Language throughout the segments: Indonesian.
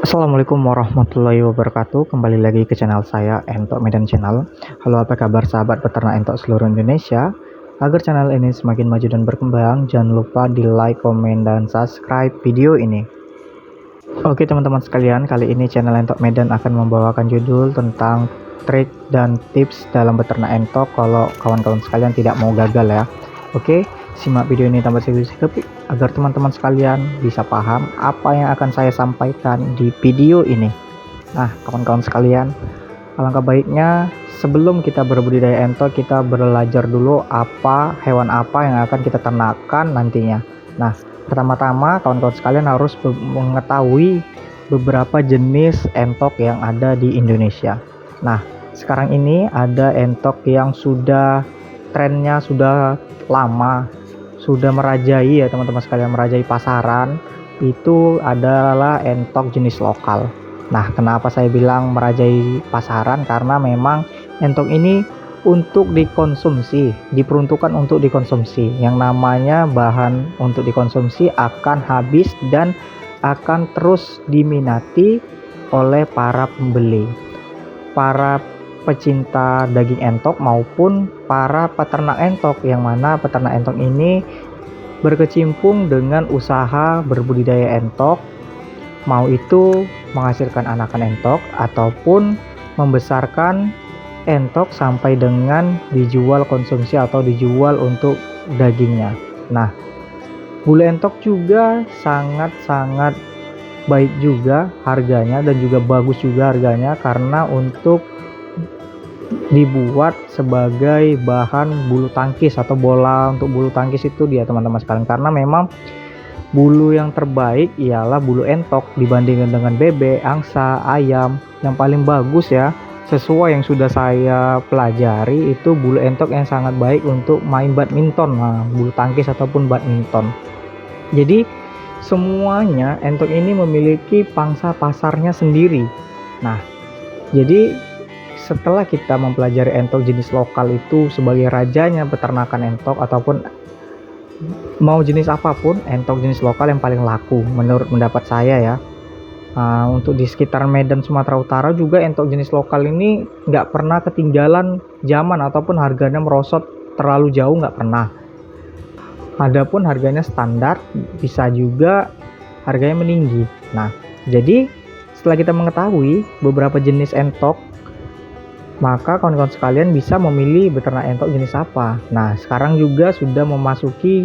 Assalamualaikum warahmatullahi wabarakatuh. Kembali lagi ke channel saya, Entok Medan Channel. Halo, apa kabar sahabat peternak entok seluruh Indonesia? Agar channel ini semakin maju dan berkembang, jangan lupa di like, komen, dan subscribe video ini. Oke teman-teman sekalian, kali ini channel Entok Medan akan membawakan judul tentang trik dan tips dalam beternak entok kalau kawan-kawan sekalian tidak mau gagal ya. Oke, simak video ini tanpa skip agar teman-teman sekalian bisa paham apa yang akan saya sampaikan di video ini. Nah, kawan-kawan sekalian, alangkah baiknya sebelum kita berbudidaya entok, kita belajar dulu hewan apa yang akan kita ternakkan nantinya. Nah, pertama-tama kawan-kawan sekalian harus mengetahui beberapa jenis entok yang ada di Indonesia. Nah, sekarang ini ada entok yang trennya sudah lama, sudah merajai ya teman-teman sekalian, merajai pasaran. Itu adalah entok jenis lokal. Nah, kenapa saya bilang merajai pasaran? Karena memang entok ini untuk dikonsumsi, diperuntukkan untuk dikonsumsi. Yang namanya bahan untuk dikonsumsi akan habis dan akan terus diminati oleh para pembeli, para pecinta daging entok maupun para peternak entok, yang mana peternak entok ini berkecimpung dengan usaha berbudidaya entok, mau itu menghasilkan anakan entok ataupun membesarkan entok sampai dengan dijual konsumsi atau dijual untuk dagingnya. Nah, bulu entok juga sangat-sangat baik juga harganya dan juga bagus juga harganya, karena untuk dibuat sebagai bahan bulu tangkis atau bola untuk bulu tangkis itu dia teman-teman sekalian. Karena memang bulu yang terbaik ialah bulu entok dibandingkan dengan bebek, angsa, ayam. Yang paling bagus ya, sesuai yang sudah saya pelajari, itu bulu entok yang sangat baik untuk main badminton, bulu tangkis ataupun badminton. Jadi semuanya entok ini memiliki pangsa pasarnya sendiri. Nah, jadi setelah kita mempelajari entok jenis lokal itu sebagai rajanya peternakan entok, ataupun mau jenis apapun, entok jenis lokal yang paling laku menurut pendapat saya ya. Untuk di sekitar Medan, Sumatera Utara juga entok jenis lokal ini nggak pernah ketinggalan zaman ataupun harganya merosot terlalu jauh, nggak pernah. Adapun harganya standar, bisa juga harganya meninggi. Nah, jadi setelah kita mengetahui beberapa jenis entok, maka kawan-kawan sekalian bisa memilih beternak entok jenis apa. Nah, sekarang juga sudah memasuki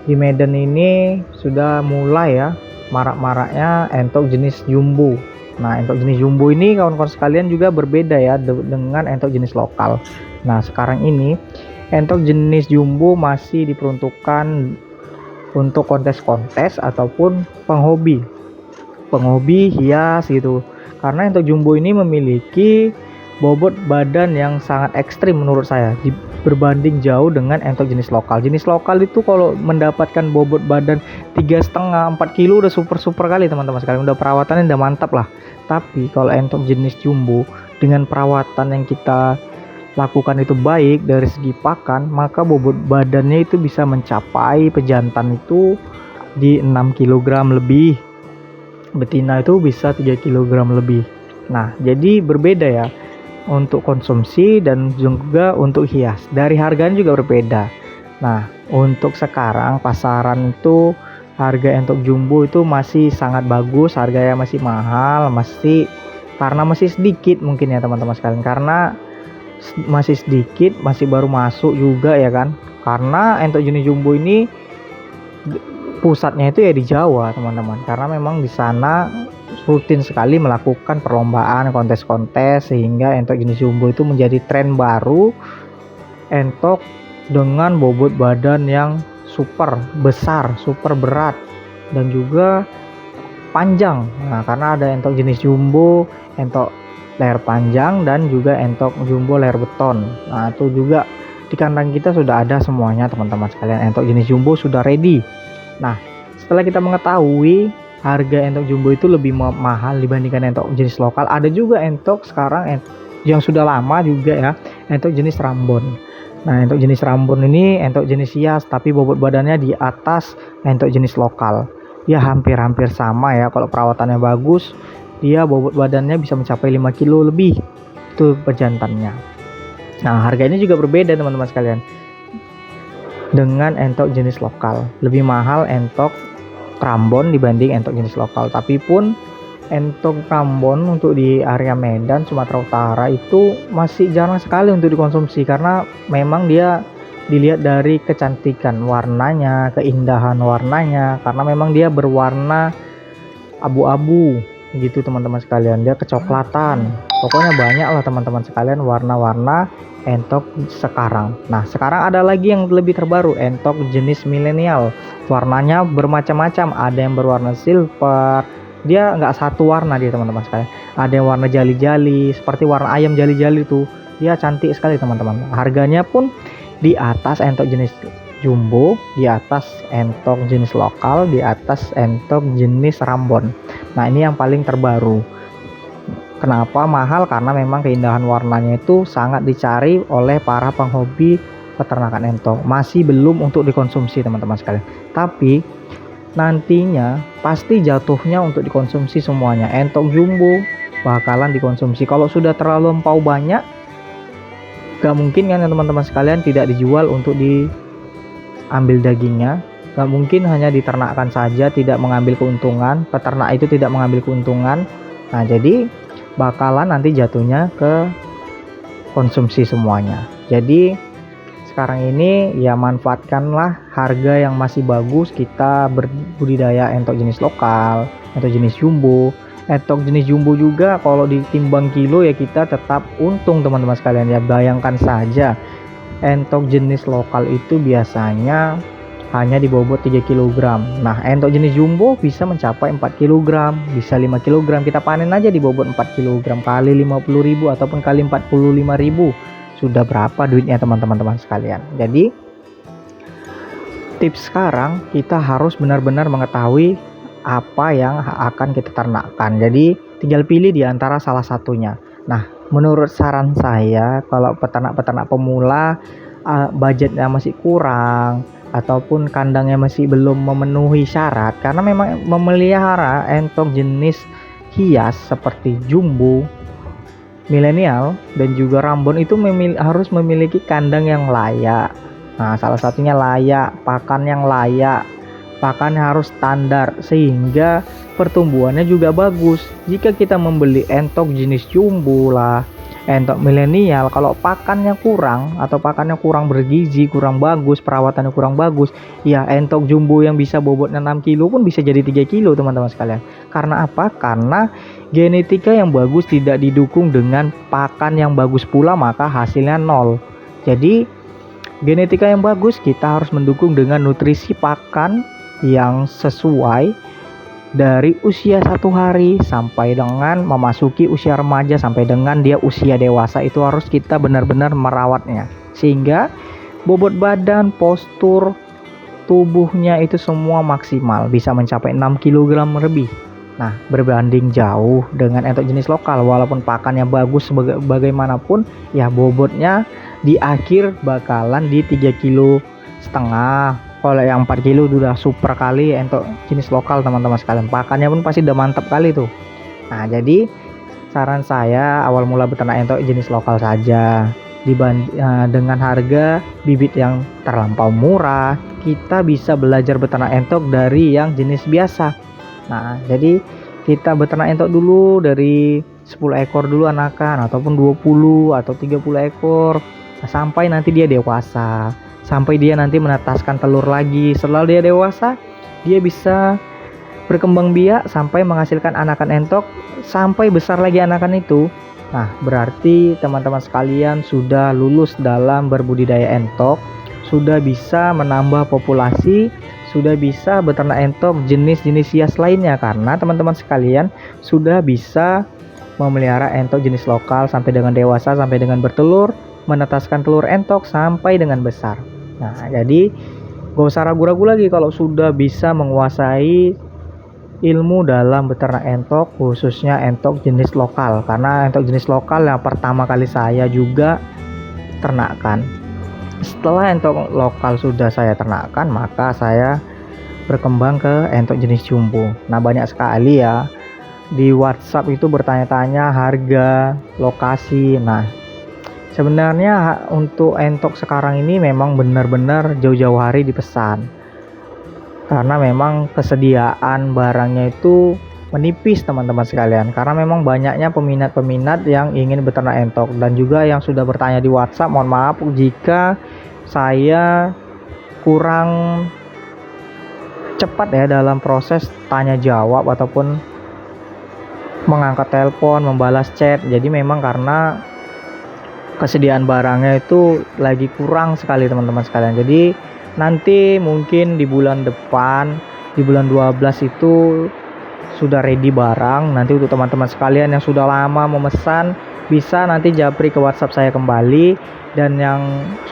di Medan ini, sudah mulai ya marak-maraknya entok jenis jumbo. Nah, entok jenis jumbo ini kawan-kawan sekalian juga berbeda ya dengan entok jenis lokal. Nah, sekarang ini entok jenis jumbo masih diperuntukkan untuk kontes-kontes ataupun penghobi hias gitu. Karena entok jumbo ini memiliki bobot badan yang sangat ekstrim menurut saya berbanding jauh dengan entok jenis lokal. Jenis lokal itu kalau mendapatkan bobot badan 3,5-4 kilo udah super kali teman-teman sekalian, udah perawatannya udah mantap lah. Tapi kalau entok jenis jumbo dengan perawatan yang kita lakukan itu baik dari segi pakan, maka bobot badannya itu bisa mencapai pejantan itu di 6 kg lebih, betina itu bisa 3 kg lebih. Nah, jadi berbeda ya untuk konsumsi dan juga untuk hias. Dari harganya juga berbeda. Nah, untuk sekarang pasaran itu harga entok jumbo itu masih sangat bagus, harganya masih mahal, karena masih sedikit mungkin ya teman-teman sekalian, karena masih sedikit, masih baru masuk juga ya kan. Karena entok jenis jumbo ini pusatnya itu ya di Jawa teman-teman, karena memang di sana rutin sekali melakukan perlombaan, kontes-kontes, sehingga entok jenis jumbo itu menjadi tren baru, entok dengan bobot badan yang super besar, super berat, dan juga panjang. Nah, karena ada entok jenis jumbo, entok leher panjang, dan juga entok jumbo leher beton. Nah, itu juga di kandang kita sudah ada semuanya teman-teman sekalian, entok jenis jumbo sudah ready. Nah, setelah kita mengetahui harga entok jumbo itu lebih mahal dibandingkan entok jenis lokal, ada juga entok sekarang yang sudah lama juga ya, entok jenis Rambon. Nah, entok jenis Rambon ini entok jenis hias, tapi bobot badannya di atas entok jenis lokal. Ya hampir-hampir sama ya, kalau perawatannya bagus dia bobot badannya bisa mencapai 5 kilo lebih itu pejantannya. Nah, harga ini juga berbeda teman-teman sekalian dengan entok jenis lokal. Lebih mahal entok Prambon dibanding entok jenis lokal. Tapi pun entok Prambon untuk di area Medan, Sumatera Utara itu masih jarang sekali untuk dikonsumsi karena memang dia dilihat dari kecantikan warnanya, keindahan warnanya, karena memang dia berwarna abu-abu gitu teman-teman sekalian, dia kecoklatan. Pokoknya banyak lah teman-teman sekalian warna-warna entok sekarang. Nah, sekarang ada lagi yang lebih terbaru, entok jenis milenial. Warnanya bermacam-macam, ada yang berwarna silver. Dia nggak satu warna dia teman-teman sekalian. Ada yang warna jali-jali, seperti warna ayam jali-jali tuh. Dia cantik sekali teman-teman. Harganya pun di atas entok jenis jumbo, di atas entok jenis lokal, di atas entok jenis Rambon. Nah, ini yang paling terbaru. Kenapa mahal? Karena memang keindahan warnanya itu sangat dicari oleh para penghobi peternakan entok. Masih belum untuk dikonsumsi teman-teman sekalian. Tapi nantinya pasti jatuhnya untuk dikonsumsi semuanya. Entok jumbo bakalan dikonsumsi. Kalau sudah terlalu empau banyak, gak mungkin kan teman-teman sekalian tidak dijual untuk diambil dagingnya. Gak mungkin hanya diternakkan saja, tidak mengambil keuntungan. Peternak itu tidak mengambil keuntungan. Nah, jadi bakalan nanti jatuhnya ke konsumsi semuanya. Jadi sekarang ini ya manfaatkanlah harga yang masih bagus, kita berbudidaya entok jenis lokal, entok jenis jumbo. Entok jenis jumbo juga kalau ditimbang kilo ya kita tetap untung teman-teman sekalian ya. Bayangkan saja entok jenis lokal itu biasanya hanya dibobot 3 kg. Nah, entok jenis jumbo bisa mencapai 4 kg, bisa 5 kg. Kita panen aja di bobot 4 kg kali 50.000 ataupun kali 45.000. Sudah berapa duitnya teman-teman sekalian. Jadi tips sekarang kita harus benar-benar mengetahui apa yang akan kita ternakkan. Jadi tinggal pilih di antara salah satunya. Nah, menurut saran saya kalau peternak-peternak pemula budgetnya masih kurang ataupun kandangnya masih belum memenuhi syarat, karena memang memelihara entok jenis hias seperti jumbo, milenial dan juga Rambon itu harus memiliki kandang yang layak. Nah, salah satunya layak, pakan yang layak, pakan harus standar sehingga pertumbuhannya juga bagus. Jika kita membeli entok jenis jumbo lah, entok milenial, kalau pakannya kurang atau pakannya kurang bergizi, kurang bagus, perawatannya kurang bagus, ya entok jumbo yang bisa bobotnya 6 kilo pun bisa jadi 3 kilo teman-teman sekalian. Karena apa? Karena genetika yang bagus tidak didukung dengan pakan yang bagus pula, maka hasilnya nol. Jadi genetika yang bagus kita harus mendukung dengan nutrisi pakan yang sesuai dari usia 1 hari sampai dengan memasuki usia remaja sampai dengan dia usia dewasa. Itu harus kita benar-benar merawatnya sehingga bobot badan, postur tubuhnya itu semua maksimal bisa mencapai 6 kg lebih. Nah, berbanding jauh dengan entok jenis lokal, walaupun pakannya bagus bagaimanapun ya bobotnya di akhir bakalan di 3,5 kilo. Kalau yang 4 kilo udah super kali entok jenis lokal teman-teman sekalian. Pakannya pun pasti udah mantap kali tuh. Nah, jadi saran saya awal mula beternak entok jenis lokal saja. Dengan harga bibit yang terlampau murah, kita bisa belajar beternak entok dari yang jenis biasa. Nah, jadi kita beternak entok dulu dari 10 ekor dulu anakan, ataupun 20 atau 30 ekor sampai nanti dia dewasa, sampai dia nanti menetaskan telur lagi. Setelah dia dewasa, dia bisa berkembang biak sampai menghasilkan anakan entok sampai besar lagi anakan itu. Nah, berarti teman-teman sekalian sudah lulus dalam berbudidaya entok, sudah bisa menambah populasi, sudah bisa beternak entok jenis-jenis hias lainnya, karena teman-teman sekalian sudah bisa memelihara entok jenis lokal sampai dengan dewasa, sampai dengan bertelur, menetaskan telur entok sampai dengan besar. Nah, jadi gak usah ragu-ragu lagi kalau sudah bisa menguasai ilmu dalam beternak entok, khususnya entok jenis lokal. Karena entok jenis lokal yang pertama kali saya juga ternakkan. Setelah entok lokal sudah saya ternakkan, maka saya berkembang ke entok jenis jumbo. Nah, banyak sekali ya di WhatsApp itu bertanya-tanya harga, lokasi. Nah, sebenarnya untuk entok sekarang ini memang benar-benar jauh-jauh hari dipesan. Karena memang kesediaan barangnya itu menipis teman-teman sekalian. Karena memang banyaknya peminat-peminat yang ingin beternak entok, dan juga yang sudah bertanya di WhatsApp. Mohon maaf jika saya kurang cepat ya dalam proses tanya jawab ataupun mengangkat telepon, membalas chat. Jadi memang karena kesediaan barangnya itu lagi kurang sekali teman-teman sekalian. Jadi nanti mungkin di bulan depan, di bulan 12 itu sudah ready barang. Nanti untuk teman-teman sekalian yang sudah lama memesan, bisa nanti japri ke WhatsApp saya kembali. Dan yang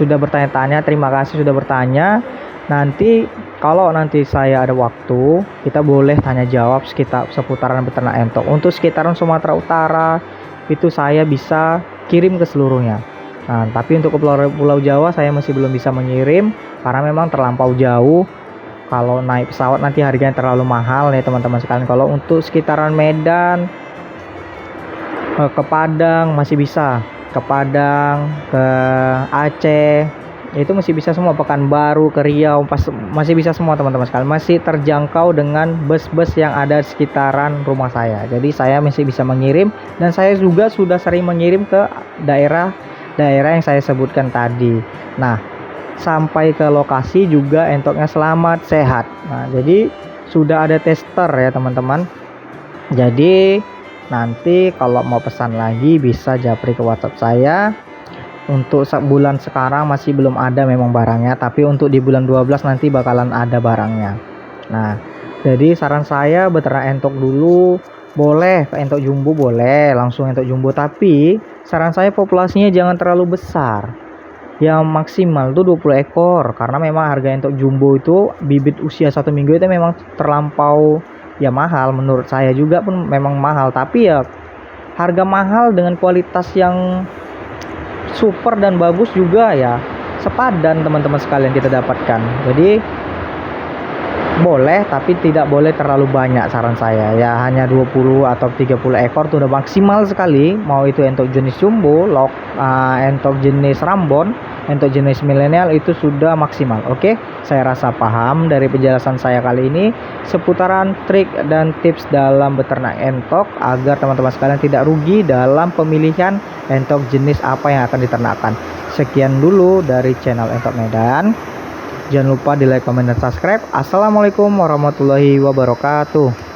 sudah bertanya-tanya, terima kasih sudah bertanya. Nanti kalau nanti saya ada waktu, kita boleh tanya jawab sekitar seputaran beternak entok. Untuk sekitaran Sumatera Utara itu saya bisa kirim ke seluruhnya. Nah, tapi untuk ke Pulau Jawa saya masih belum bisa mengirim karena memang terlampau jauh. Kalau naik pesawat nanti harganya terlalu mahal ya teman-teman sekalian. Kalau untuk sekitaran Medan, ke Padang masih bisa, ke Padang, ke Aceh, itu masih bisa semua. Pekanbaru, ke Riau masih bisa semua teman-teman sekalian. Masih terjangkau dengan bus-bus yang ada di sekitaran rumah saya. Jadi saya masih bisa mengirim, dan saya juga sudah sering mengirim ke daerah yang saya sebutkan tadi. Nah, sampai ke lokasi juga entoknya selamat, sehat. Nah, jadi sudah ada tester ya teman-teman. Jadi nanti kalau mau pesan lagi bisa japri ke WhatsApp saya. Untuk bulan sekarang masih belum ada memang barangnya, tapi untuk di bulan 12 nanti bakalan ada barangnya. Nah, jadi saran saya beternak entok dulu. Boleh ke entok jumbo, boleh langsung entok jumbo, tapi saran saya populasinya jangan terlalu besar. Yang maksimal tuh 20 ekor, karena memang harga entok jumbo itu bibit usia 1 minggu itu memang terlampau ya mahal. Menurut saya juga pun memang mahal, tapi ya harga mahal dengan kualitas yang super dan bagus juga ya sepadan teman-teman sekalian kita dapatkan. Jadi boleh, tapi tidak boleh terlalu banyak saran saya ya. Hanya 20 atau 30 ekor itu udah maksimal sekali. Mau itu entok jenis jumbo, entok jenis rambon, entok jenis milenial, itu sudah maksimal. Oke, saya rasa paham dari penjelasan saya kali ini seputaran trik dan tips dalam beternak entok, agar teman-teman sekalian tidak rugi dalam pemilihan entok jenis apa yang akan diternakkan. Sekian dulu dari channel Entok Medan. Jangan lupa di like, comment, dan subscribe. Assalamualaikum warahmatullahi wabarakatuh.